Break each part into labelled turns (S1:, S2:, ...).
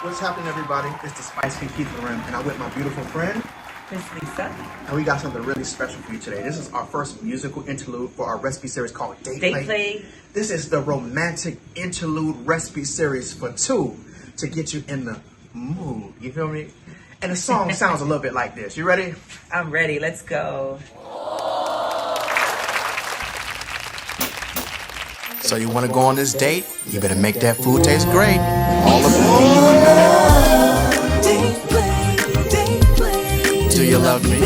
S1: What's happening, everybody? It's the SpicyBaby and I'm with my beautiful friend,
S2: Miss Alisa.
S1: And we got something really special for you today. This is our first musical interlude for our recipe series called Date Plate. This is the romantic interlude recipe series for two to get you in the mood. You feel me? And the song sounds a little bit like this. You ready?
S2: I'm ready. Let's go.
S1: So you want to go on this date? You better make that food taste great. All aboard. Do you love me?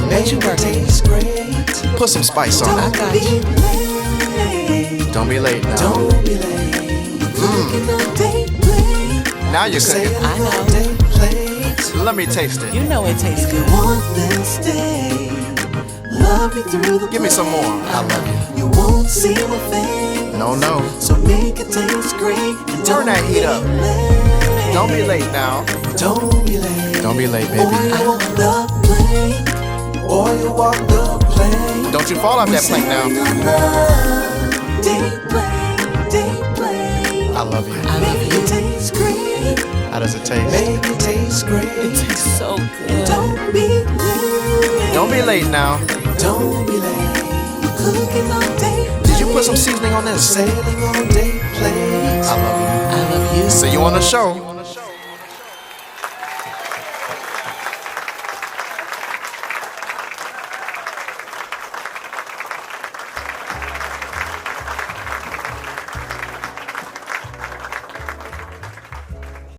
S1: Bet you work taste great. Put some spice on it. Don't be late now. Don't be late. Now you're cooking.
S2: I know.
S1: Let me taste it.
S2: You know it tastes good.
S3: Love you through the
S1: Give me some more. I love you.
S3: You won't see my face.
S1: No.
S3: So make it taste great. And
S1: turn that heat up. Don't be late now.
S3: Don't be late.
S1: Don't be late,
S3: Or
S1: baby.
S3: you walk the plank. Or you walk the plank.
S1: Don't you fall off that plank now.
S3: Date play.
S1: I love you.
S2: I love
S3: Make
S2: you.
S3: it taste great.
S1: How does it taste?
S3: Make it taste great.
S2: It tastes so good.
S3: Don't be late.
S1: Don't be late now.
S3: Don't be late. Cooking on date.
S1: Did you put some seasoning on this?
S3: Sailing on date play.
S1: I love you.
S2: I love you.
S1: See you on the show.